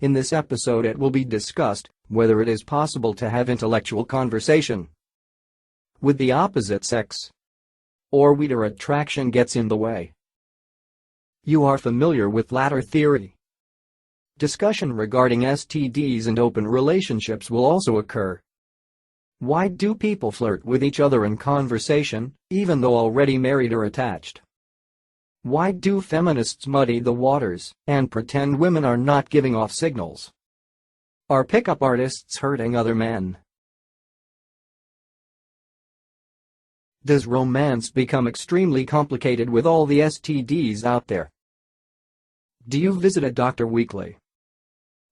In this episode it will be discussed whether it is possible to have intellectual conversation with the opposite sex, or whether attraction gets in the way. You are familiar with latter theory. Discussion regarding STDs and open relationships will also occur. Why do people flirt with each other in conversation, even though already married or attached? Why do feminists muddy the waters and pretend women are not giving off signals? Are pickup artists hurting other men? Does romance become extremely complicated with all the STDs out there? Do you visit a doctor weekly?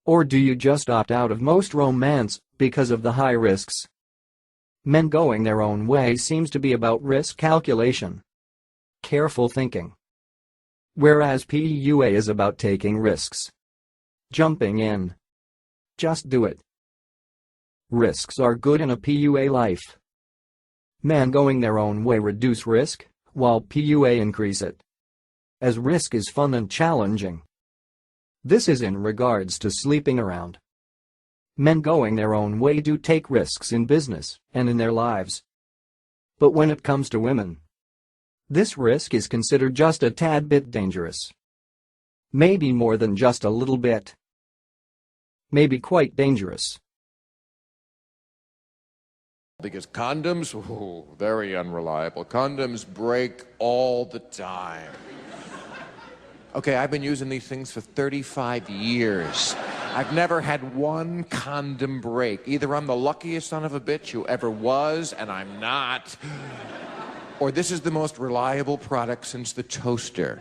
Or do you just opt out of most romance because of the high risks? Men going their own way seems to be about risk calculation, careful thinking. Whereas PUA is about taking risks. Jumping in. Just do it. Risks are good in a PUA life. Men going their own way reduce risk, while PUA increase it, as risk is fun and challenging. This is in regards to sleeping around. Men going their own way do take risks in business and in their lives. But when it comes to women, this risk is considered just a tad bit dangerous. Maybe more than just a little bit. Maybe quite dangerous. Because condoms, very unreliable. Condoms break all the time. Okay, I've been using these things for 35 years. I've never had one condom break. Either I'm the luckiest son of a bitch who ever was, and I'm not, or this is the most reliable product since the toaster.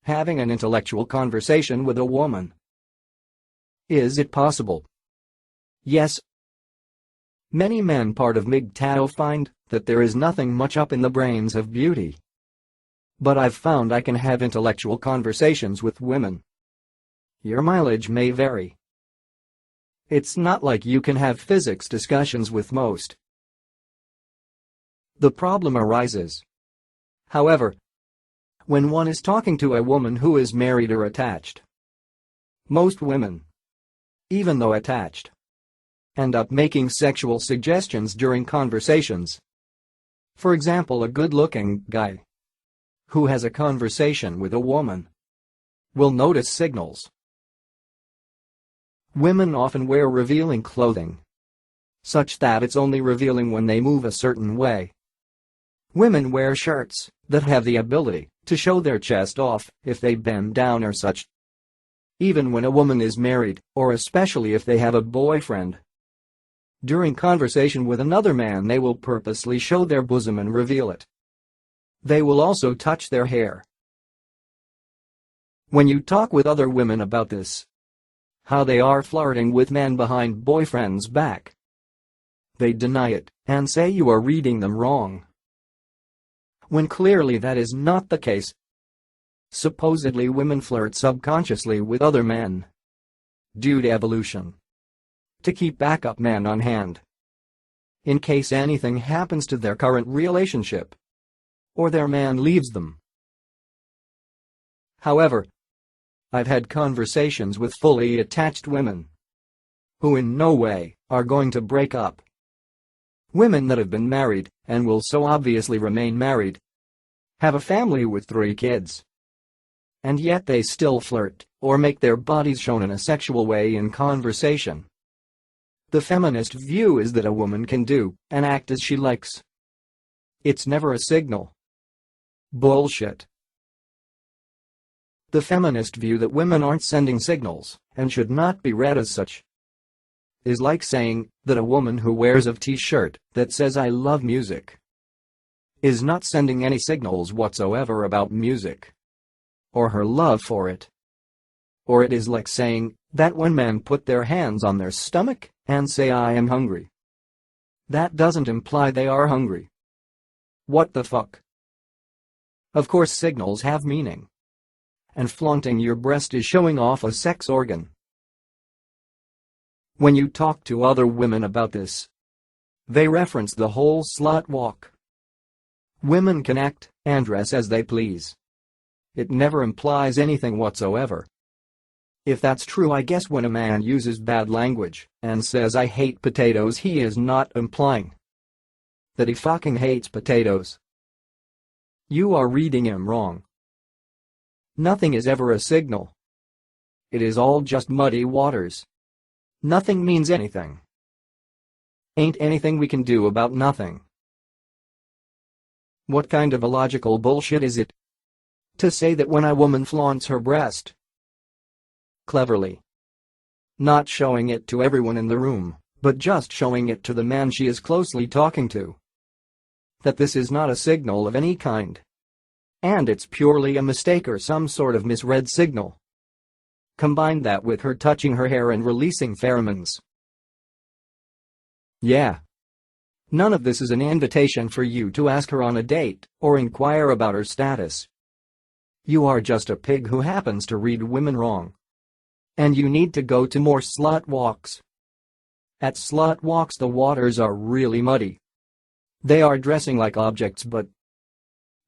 Having an intellectual conversation with a woman. Is it possible? Yes. Many men part of MGTOW find that there is nothing much up in the brains of beauty. But I've found I can have intellectual conversations with women. Your mileage may vary. It's not like you can have physics discussions with most. The problem arises, however, when one is talking to a woman who is married or attached. Most women, even though attached, end up making sexual suggestions during conversations. For example, a good-looking guy who has a conversation with a woman will notice signals. Women often wear revealing clothing, such that it's only revealing when they move a certain way. Women wear shirts that have the ability to show their chest off if they bend down or such. Even when a woman is married, or especially if they have a boyfriend. During conversation with another man, they will purposely show their bosom and reveal it. They will also touch their hair. When you talk with other women about this, how they are flirting with men behind boyfriends' back, they deny it and say you are reading them wrong, when clearly that is not the case. Supposedly women flirt subconsciously with other men due to evolution, to keep backup men on hand in case anything happens to their current relationship or their man leaves them. However, I've had conversations with fully attached women who in no way are going to break up. Women that have been married and will so obviously remain married, have a family with 3 kids, and yet they still flirt or make their bodies shown in a sexual way in conversation. The feminist view is that a woman can do and act as she likes. It's never a signal. Bullshit. The feminist view that women aren't sending signals and should not be read as such is like saying that a woman who wears a t-shirt that says "I love music" is not sending any signals whatsoever about music or her love for it. Or it is like saying that when men put their hands on their stomach and say "I am hungry," that doesn't imply they are hungry. What the fuck? Of course signals have meaning. And flaunting your breast is showing off a sex organ. When you talk to other women about this, they reference the whole slut walk. Women can act and dress as they please. It never implies anything whatsoever. If that's true, I guess when a man uses bad language and says I hate potatoes, he is not implying that he fucking hates potatoes. You are reading him wrong. Nothing is ever a signal. It is all just muddy waters. Nothing means anything. Ain't anything we can do about nothing. What kind of illogical bullshit is it to say that when a woman flaunts her breast cleverly, not showing it to everyone in the room, but just showing it to the man she is closely talking to, that this is not a signal of any kind, and it's purely a mistake or some sort of misread signal? Combine that with her touching her hair and releasing pheromones. Yeah. None of this is an invitation for you to ask her on a date or inquire about her status. You are just a pig who happens to read women wrong. And you need to go to more slut walks. At slut walks the waters are really muddy. They are dressing like objects but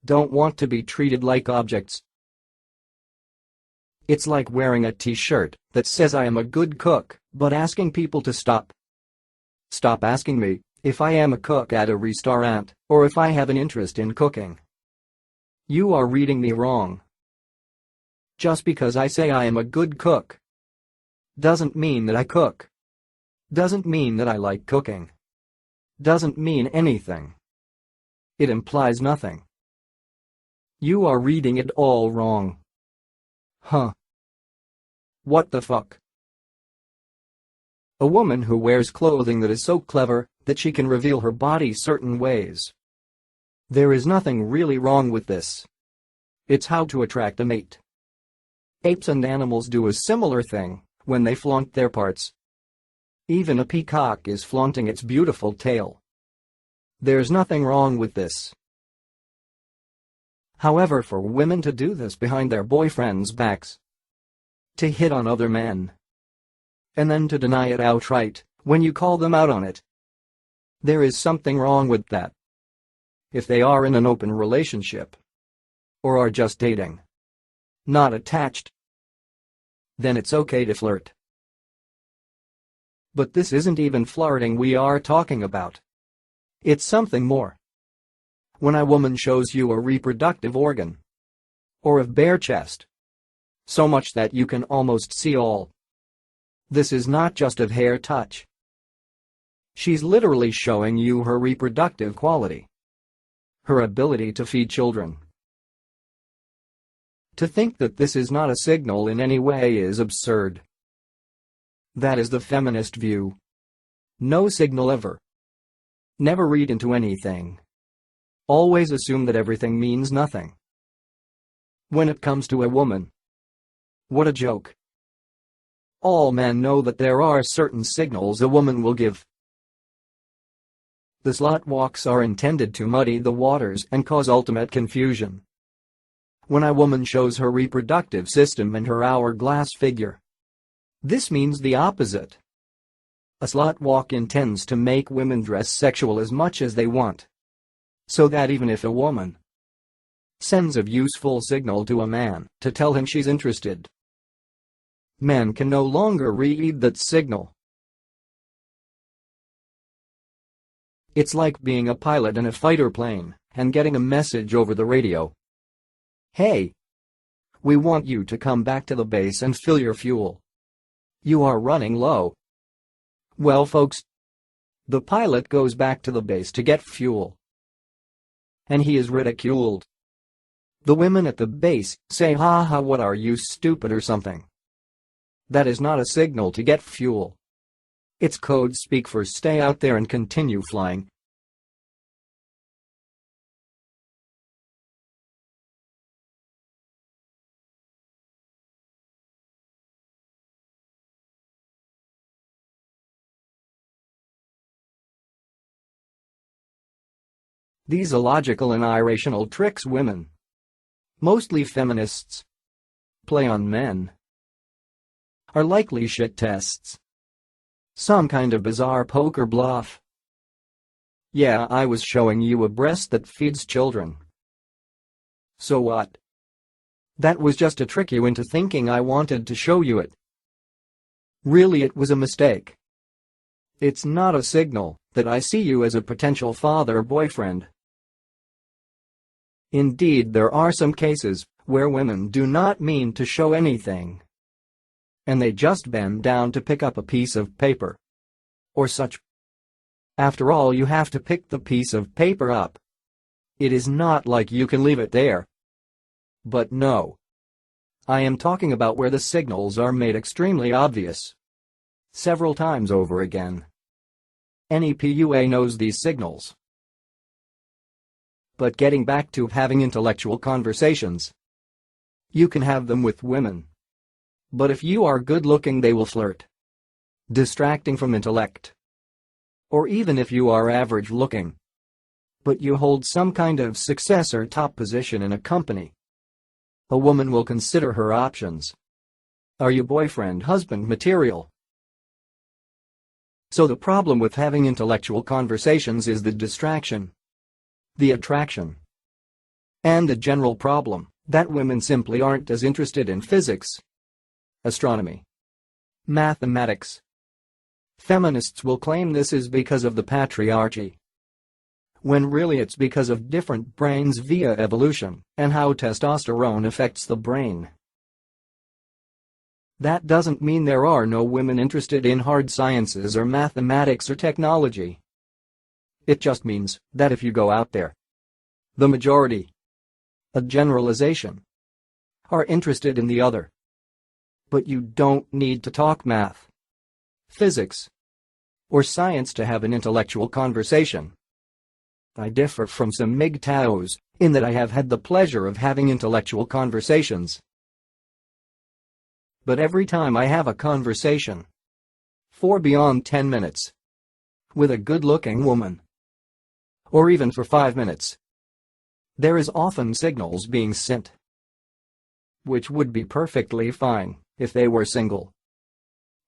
don't want to be treated like objects. It's like wearing a t-shirt that says I am a good cook, but asking people to stop asking me if I am a cook at a restaurant or if I have an interest in cooking. You are reading me wrong. Just because I say I am a good cook doesn't mean that I cook. Doesn't mean that I like cooking. Doesn't mean anything. It implies nothing. You are reading it all wrong. Huh. What the fuck? A woman who wears clothing that is so clever that she can reveal her body certain ways. There is nothing really wrong with this. It's how to attract a mate. Apes and animals do a similar thing when they flaunt their parts. Even a peacock is flaunting its beautiful tail. There's nothing wrong with this. However, for women to do this behind their boyfriends' backs, to hit on other men, and then to deny it outright when you call them out on it, there is something wrong with that. If they are in an open relationship, or are just dating, not attached, then it's okay to flirt. But this isn't even flirting we are talking about. It's something more. When a woman shows you a reproductive organ, or a bare chest, so much that you can almost see all, this is not just a hair touch. She's literally showing you her reproductive quality, her ability to feed children. To think that this is not a signal in any way is absurd. That is the feminist view. No signal ever. Never read into anything. Always assume that everything means nothing. When it comes to a woman, what a joke. All men know that there are certain signals a woman will give. The slut walks are intended to muddy the waters and cause ultimate confusion. When a woman shows her reproductive system and her hourglass figure, this means the opposite. A slut walk intends to make women dress sexual as much as they want, so that even if a woman sends a useful signal to a man to tell him she's interested, men can no longer read that signal. It's like being a pilot in a fighter plane and getting a message over the radio. Hey, we want you to come back to the base and fill your fuel. You are running low. Well, folks, the pilot goes back to the base to get fuel, and he is ridiculed. The women at the base say, "Ha ha, what are you, stupid or something?" That is not a signal to get fuel. It's code speak for stay out there and continue flying. These illogical and irrational tricks women, mostly feminists, play on men are likely shit tests. Some kind of bizarre poker bluff. Yeah, I was showing you a breast that feeds children. So what? That was just to trick you into thinking I wanted to show you it. Really, it was a mistake. It's not a signal that I see you as a potential father or boyfriend. Indeed, there are some cases where women do not mean to show anything, and they just bend down to pick up a piece of paper or such. After all, you have to pick the piece of paper up. It is not like you can leave it there. But no. I am talking about where the signals are made extremely obvious. Several times over again. Any PUA knows these signals. But getting back to having intellectual conversations. You can have them with women. But if you are good-looking, they will flirt, distracting from intellect. Or even if you are average-looking, but you hold some kind of success or top position in a company, a woman will consider her options. Are you boyfriend-husband material? So the problem with having intellectual conversations is the distraction, the attraction, and the general problem that women simply aren't as interested in physics, astronomy, mathematics. Feminists will claim this is because of the patriarchy, when really it's because of different brains via evolution and how testosterone affects the brain. That doesn't mean there are no women interested in hard sciences or mathematics or technology. It just means that if you go out there, the majority, a generalization, are interested in the other. But you don't need to talk math, physics, or science to have an intellectual conversation. I differ from some MGTOWs in that I have had the pleasure of having intellectual conversations. But every time I have a conversation, for beyond 10 minutes, with a good-looking woman, or even for 5 minutes, there is often signals being sent, which would be perfectly fine if they were single.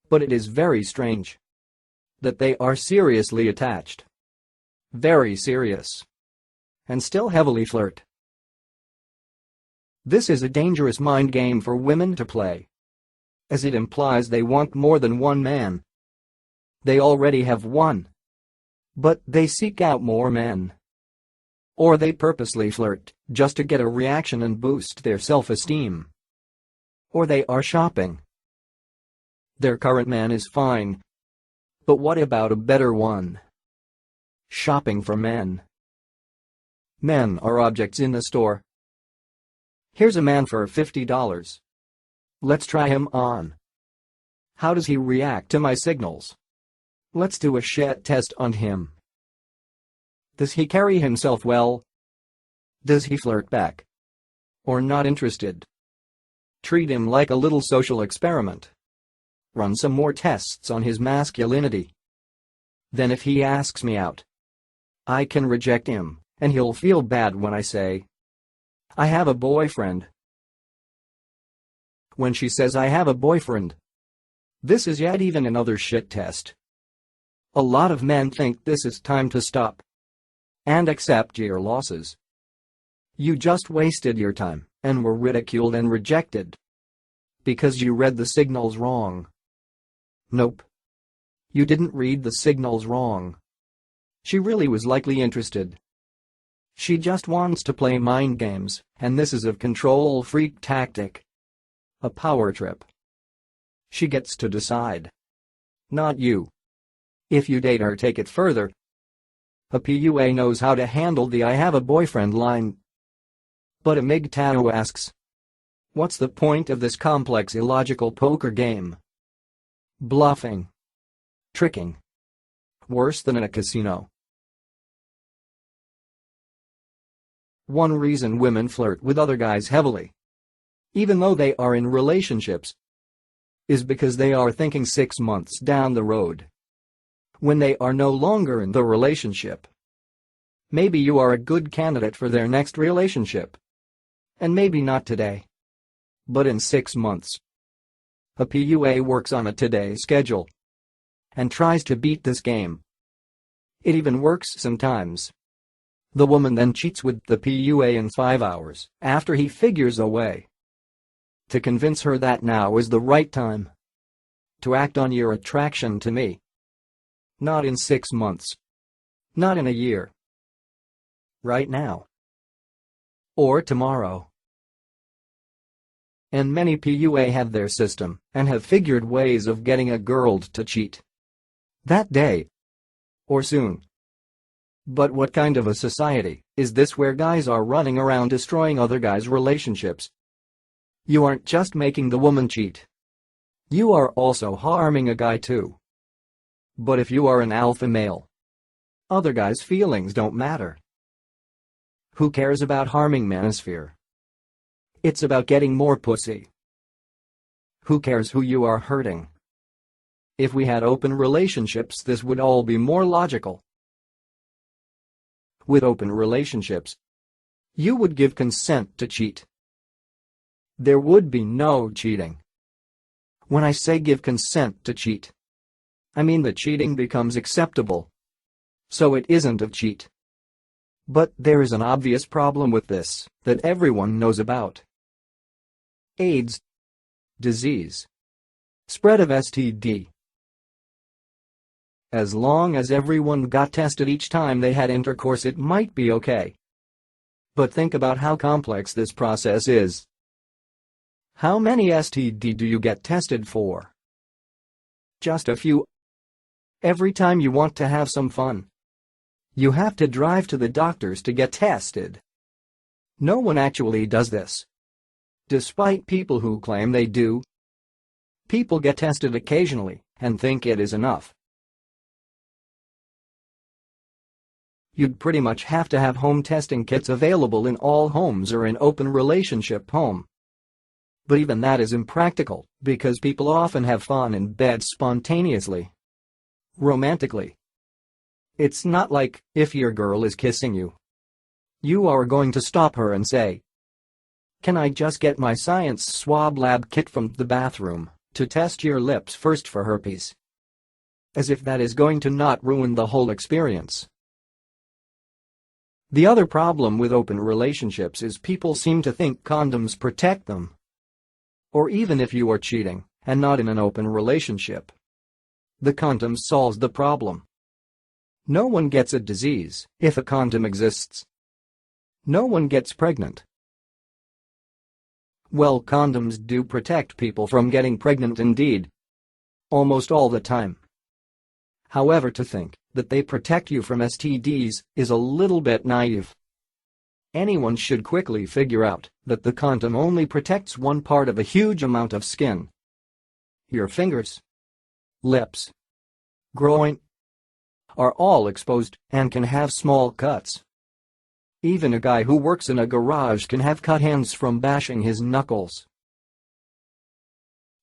But it is very strange that they are seriously attached, very serious, and still heavily flirt. This is a dangerous mind game for women to play, as it implies they want more than one man. They already have one, but they seek out more men. Or they purposely flirt just to get a reaction and boost their self-esteem. Or they are shopping. Their current man is fine, but what about a better one? Shopping for men. Men are objects in the store. Here's a man for $50. Let's try him on. How does he react to my signals? Let's do a shit test on him. Does he carry himself well? Does he flirt back? Or not interested? Treat him like a little social experiment. Run some more tests on his masculinity. Then if he asks me out, I can reject him, and he'll feel bad when I say, I have a boyfriend. When she says I have a boyfriend, this is yet even another shit test. A lot of men think this is time to stop and accept your losses. You just wasted your time and were ridiculed and rejected because you read the signals wrong. Nope. You didn't read the signals wrong. She really was likely interested. She just wants to play mind games, and this is a control freak tactic. A power trip. She gets to decide. Not you. If you date her, take it further. A PUA knows how to handle the I have a boyfriend line. But a MGTOW asks, what's the point of this complex illogical poker game? Bluffing. Tricking. Worse than in a casino. One reason women flirt with other guys heavily, even though they are in relationships, is because they are thinking 6 months down the road, when they are no longer in the relationship. Maybe you are a good candidate for their next relationship. And maybe not today. But in 6 months. A PUA works on a today schedule and tries to beat this game. It even works sometimes. The woman then cheats with the PUA in 5 hours after he figures a way to convince her that now is the right time to act on your attraction to me. Not in 6 months. Not in a year. Right now. Or tomorrow. And many PUA have their system and have figured ways of getting a girl to cheat. That day. Or soon. But what kind of a society is this where guys are running around destroying other guys' relationships? You aren't just making the woman cheat. You are also harming a guy too. But if you are an alpha male, other guys' feelings don't matter. Who cares about harming manosphere? It's about getting more pussy. Who cares who you are hurting? If we had open relationships, this would all be more logical. With open relationships, you would give consent to cheat. There would be no cheating. When I say give consent to cheat, I mean that cheating becomes acceptable. So it isn't a cheat. But there is an obvious problem with this that everyone knows about. AIDS. Disease. Spread of STD. As long as everyone got tested each time they had intercourse, it might be okay. But think about how complex this process is. How many STD do you get tested for? Just a few. Every time you want to have some fun, you have to drive to the doctors to get tested. No one actually does this. Despite people who claim they do. People get tested occasionally and think it is enough. You'd pretty much have to have home testing kits available in all homes or an open relationship home. But even that is impractical because people often have fun in bed spontaneously. Romantically. It's not like, if your girl is kissing you, you are going to stop her and say, "Can I just get my science swab lab kit from the bathroom to test your lips first for herpes?" As if that is going to not ruin the whole experience. The other problem with open relationships is people seem to think condoms protect them. Or even if you are cheating and not in an open relationship, the condom solves the problem. No one gets a disease if a condom exists. No one gets pregnant. Well, condoms do protect people from getting pregnant indeed. Almost all the time. However, to think that they protect you from STDs is a little bit naive. Anyone should quickly figure out that the condom only protects one part of a huge amount of skin. Your fingers, lips, groin are all exposed and can have small cuts. Even a guy who works in a garage can have cut hands from bashing his knuckles.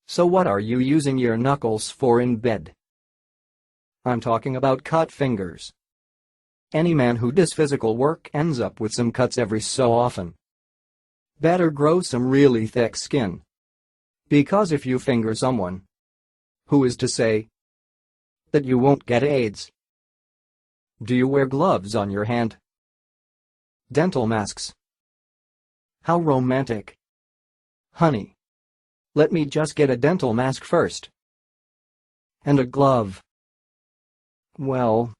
So what are you using your knuckles for in bed? I'm talking about cut fingers. Any man who does physical work ends up with some cuts every so often. Better grow some really thick skin. Because if you finger someone, who is to say that you won't get AIDS? Do you wear gloves on your hand? Dental masks. How romantic. Honey, let me just get a dental mask first. And a glove. Well,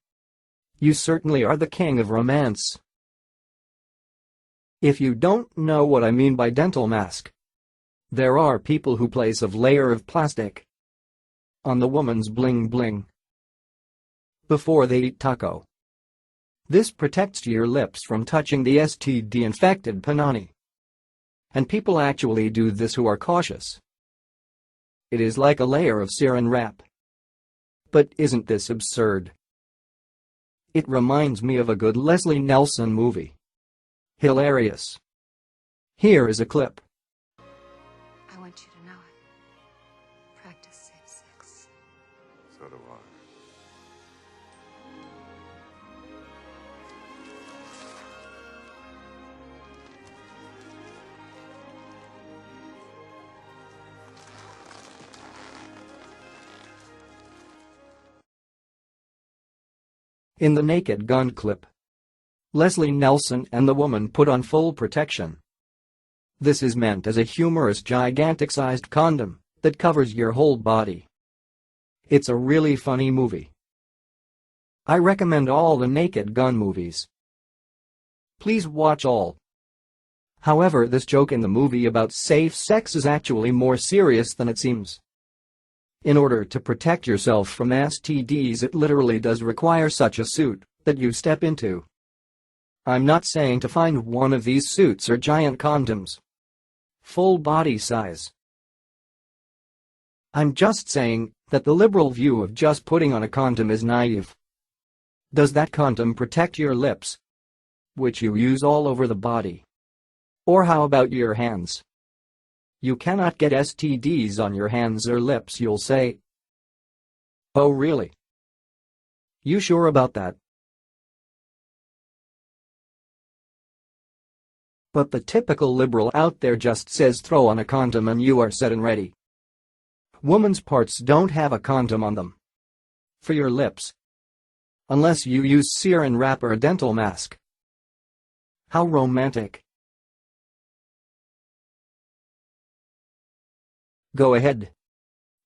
you certainly are the king of romance. If you don't know what I mean by dental mask, there are people who place a layer of plastic on the woman's bling bling before they eat taco. This protects your lips from touching the STD-infected panani. And people actually do this who are cautious. It is like a layer of saran wrap. But isn't this absurd? It reminds me of a good Leslie Nelson movie. Hilarious. Here is a clip. I want you to know it. Practice safe sex. So do In the Naked Gun clip, Leslie Nelson and the woman put on full protection. This is meant as a humorous gigantic-sized condom that covers your whole body. It's a really funny movie. I recommend all the Naked Gun movies. Please watch all. However, this joke in the movie about safe sex is actually more serious than it seems. In order to protect yourself from STDs, it literally does require such a suit that you step into. I'm not saying to find one of these suits or giant condoms. Full body size. I'm just saying that the liberal view of just putting on a condom is naive. Does that condom protect your lips, which you use all over the body? Or how about your hands? You cannot get STDs on your hands or lips, you'll say. Oh really? You sure about that? But the typical liberal out there just says throw on a condom and you are set and ready. Women's parts don't have a condom on them. For your lips. Unless you use saran wrap or a dental mask. How romantic. Go ahead.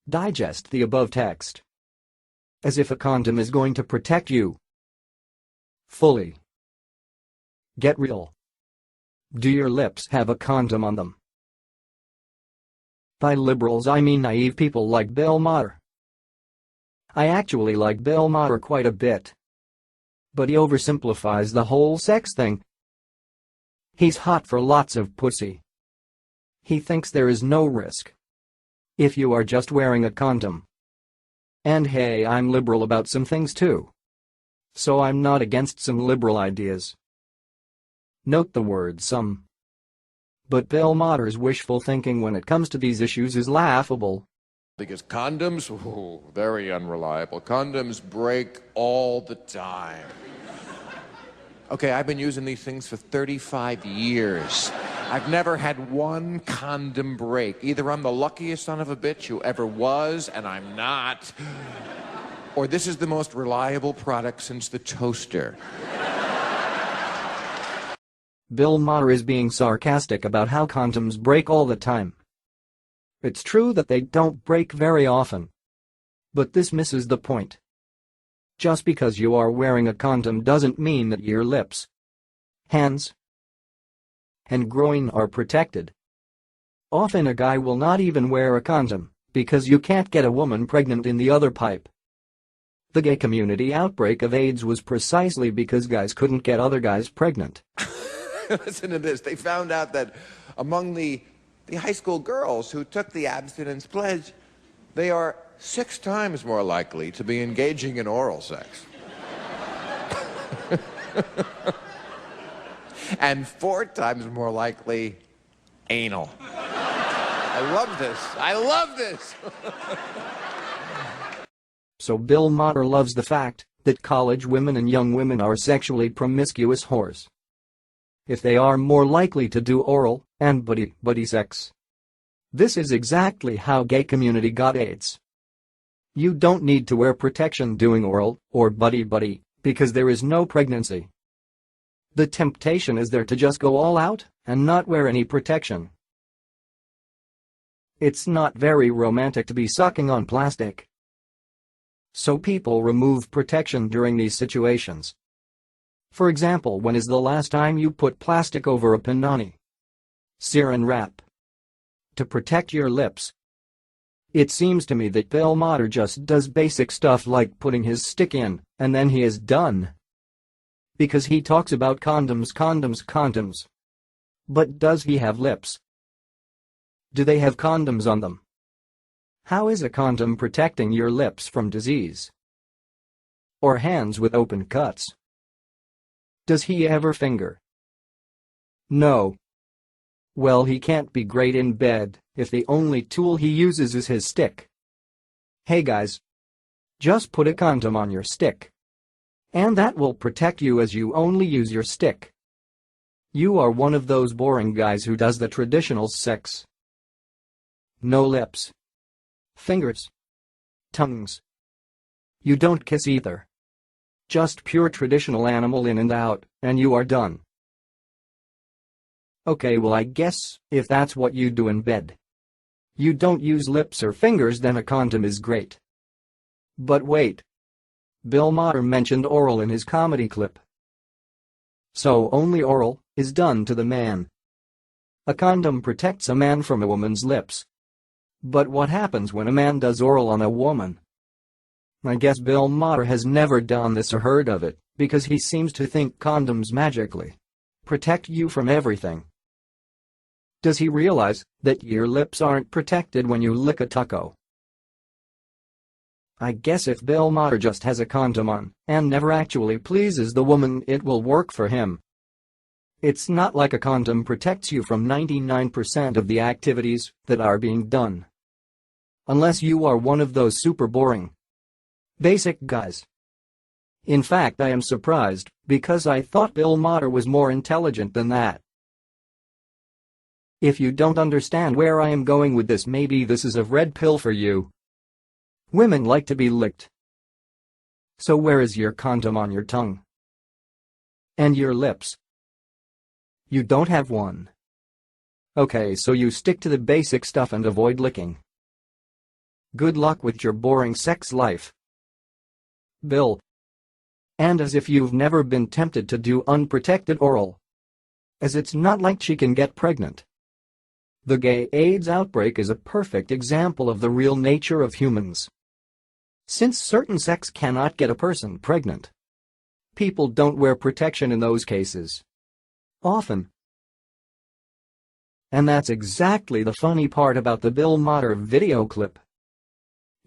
Digest the above text. As if a condom is going to protect you. Fully. Get real. Do your lips have a condom on them? By liberals I mean naive people like Bill Maher. I actually like Bill Maher quite a bit. But he oversimplifies the whole sex thing. He's hot for lots of pussy. He thinks there is no risk if you are just wearing a condom. And hey, I'm liberal about some things too. So I'm not against some liberal ideas. Note the word some. But Bill Maher's wishful thinking when it comes to these issues is laughable. Because condoms, very unreliable. Condoms break all the time. Okay, I've been using these things for 35 years. I've never had one condom break. Either I'm the luckiest son of a bitch who ever was, and I'm not, or this is the most reliable product since the toaster. Bill Maher is being sarcastic about how condoms break all the time. It's true that they don't break very often. But this misses the point. Just because you are wearing a condom doesn't mean that your lips, hands, and groin are protected. Often a guy will not even wear a condom because you can't get a woman pregnant in the other pipe. The gay community outbreak of AIDS was precisely because guys couldn't get other guys pregnant. Listen to this. They found out that among the high school girls who took the abstinence pledge, they are 6 times more likely to be engaging in oral sex. And 4 times more likely anal. I love this. I love this. So Bill Maher loves the fact that college women and young women are sexually promiscuous whores. If they are more likely to do oral and buddy sex. This is exactly how gay community got AIDS. You don't need to wear protection doing oral or buddy because there is no pregnancy. The temptation is there to just go all out and not wear any protection. It's not very romantic to be sucking on plastic. So people remove protection during these situations. For example, when is the last time you put plastic over a panani? Saran wrap. To protect your lips. It seems to me that Bill Maher just does basic stuff like putting his stick in, and then he is done. Because he talks about condoms. But does he have lips? Do they have condoms on them? How is a condom protecting your lips from disease? Or hands with open cuts? Does he ever finger? No. Well, he can't be great in bed if the only tool he uses is his stick. Hey guys. Just put a condom on your stick. And that will protect you as you only use your stick. You are one of those boring guys who does the traditional sex. No lips. Fingers. Tongues. You don't kiss either. Just pure traditional animal in and out, and you are done. Okay, well, I guess if that's what you do in bed, you don't use lips or fingers, then a condom is great. But wait. Bill Maher mentioned oral in his comedy clip. So only oral is done to the man. A condom protects a man from a woman's lips. But what happens when a man does oral on a woman? I guess Bill Maher has never done this or heard of it, because he seems to think condoms magically protect you from everything. Does he realize that your lips aren't protected when you lick a taco? I guess if Bill Maher just has a condom on and never actually pleases the woman, it will work for him. It's not like a condom protects you from 99% of the activities that are being done. Unless you are one of those super boring, basic guys. In fact, I am surprised, because I thought Bill Maher was more intelligent than that. If you don't understand where I am going with this, maybe this is a red pill for you. Women like to be licked. So where is your condom on your tongue? And your lips? You don't have one. Okay, so you stick to the basic stuff and avoid licking. Good luck with your boring sex life, Bill. And as if you've never been tempted to do unprotected oral. As it's not like she can get pregnant. The gay AIDS outbreak is a perfect example of the real nature of humans. Since certain sex cannot get a person pregnant, people don't wear protection in those cases. Often. And that's exactly the funny part about the Bill Maher video clip.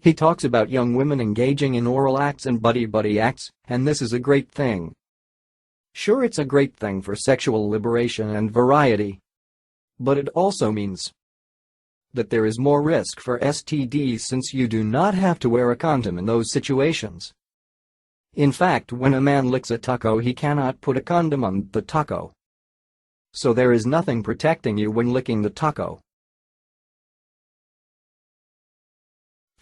He talks about young women engaging in oral acts and buddy-buddy acts, and this is a great thing. Sure, it's a great thing for sexual liberation and variety. But it also means that there is more risk for STDs, since you do not have to wear a condom in those situations. In fact, when a man licks a taco, he cannot put a condom on the taco. So there is nothing protecting you when licking the taco.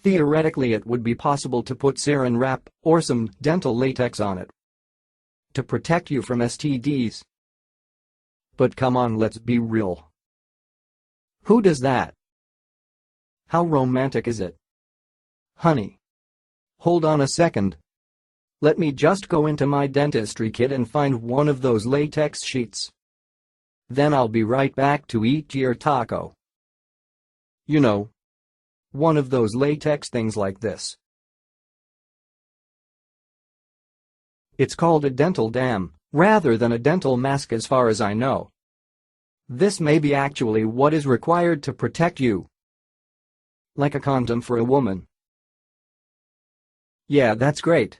Theoretically, it would be possible to put saran wrap or some dental latex on it to protect you from STDs. But come on, let's be real. Who does that? How romantic is it? Honey, hold on a second. Let me just go into my dentistry kit and find one of those latex sheets. Then I'll be right back to eat your taco. You know, one of those latex things like this. It's called a dental dam, rather than a dental mask as far as I know. This may be actually what is required to protect you. Like a condom for a woman. Yeah, that's great.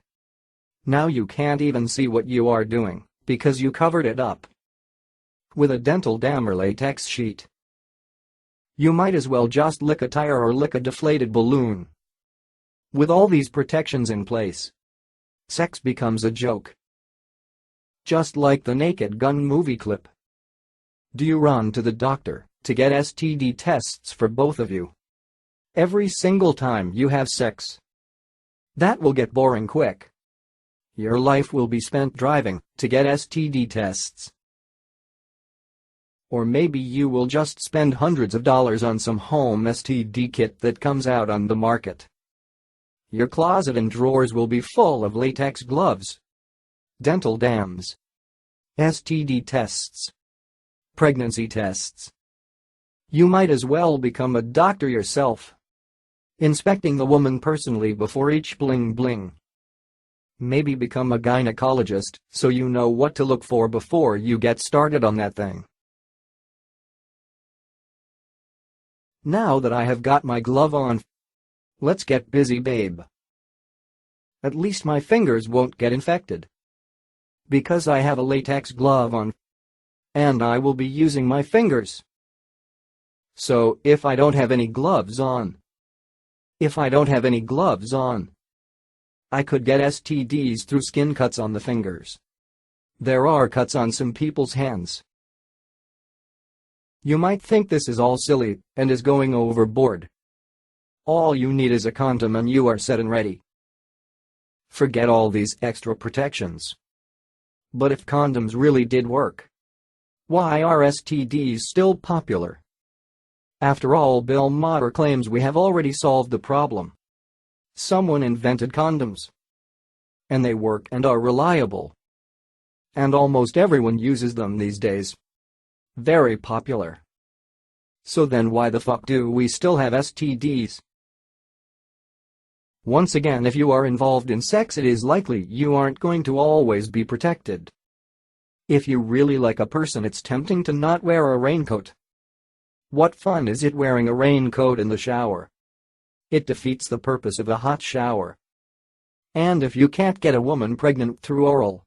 Now you can't even see what you are doing, because you covered it up with a dental dam or latex sheet. You might as well just lick a tire or lick a deflated balloon. With all these protections in place, sex becomes a joke. Just like the Naked Gun movie clip. Do you run to the doctor to get STD tests for both of you every single time you have sex? That will get boring quick. Your life will be spent driving to get STD tests. Or maybe you will just spend hundreds of dollars on some home STD kit that comes out on the market. Your closet and drawers will be full of latex gloves, dental dams, STD tests, pregnancy tests. You might as well become a doctor yourself, inspecting the woman personally before each bling-bling. Maybe become a gynecologist so you know what to look for before you get started on that thing. Now that I have got my glove on, let's get busy, babe. At least my fingers won't get infected, because I have a latex glove on, and I will be using my fingers. So if I don't have any gloves on, I could get STDs through skin cuts on the fingers. There are cuts on some people's hands. You might think this is all silly and is going overboard. All you need is a condom and you are set and ready. Forget all these extra protections. But if condoms really did work, why are STDs still popular? After all, Bill Maher claims we have already solved the problem. Someone invented condoms. And they work and are reliable. And almost everyone uses them these days. Very popular. So then why the fuck do we still have STDs? Once again, if you are involved in sex, it is likely you aren't going to always be protected. If you really like a person, it's tempting to not wear a raincoat. What fun is it wearing a raincoat in the shower? It defeats the purpose of a hot shower. And if you can't get a woman pregnant through oral,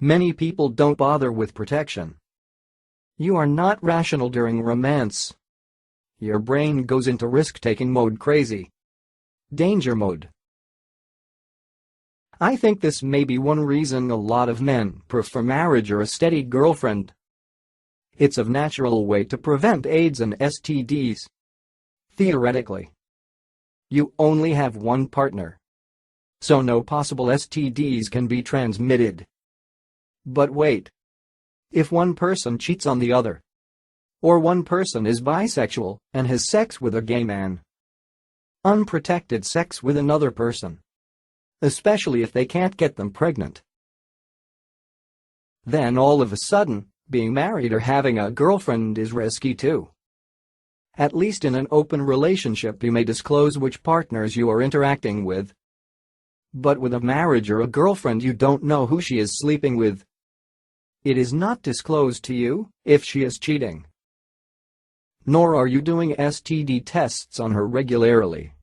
many people don't bother with protection. You are not rational during romance. Your brain goes into risk-taking mode, crazy danger mode. I think this may be one reason a lot of men prefer marriage or a steady girlfriend. It's a natural way to prevent AIDS and STDs. Theoretically, you only have one partner, so no possible STDs can be transmitted. But wait. If one person cheats on the other, or one person is bisexual and has sex with a gay man, unprotected sex with another person, especially if they can't get them pregnant, then all of a sudden, being married or having a girlfriend is risky too. At least in an open relationship, you may disclose which partners you are interacting with. But with a marriage or a girlfriend, you don't know who she is sleeping with. It is not disclosed to you if she is cheating. Nor are you doing STD tests on her regularly.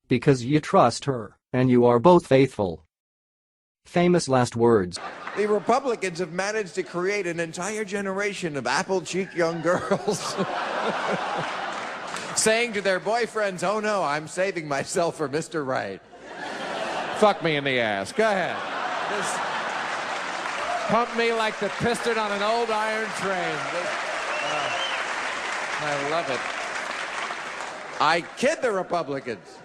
Because you trust her, and you are both faithful. Famous last words. The Republicans have managed to create an entire generation of apple-cheeked young girls saying to their boyfriends, "Oh no, I'm saving myself for Mr. Right." Fuck me in the ass. Go ahead. Just pump me like the piston on an old iron train. I love it. I kid the Republicans.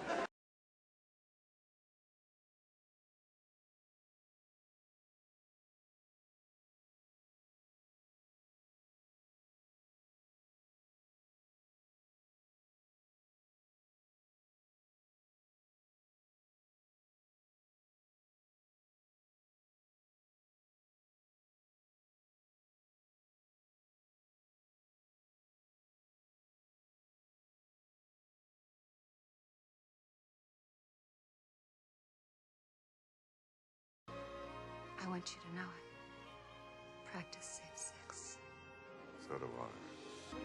I want you to know it. Practice safe sex. So do I.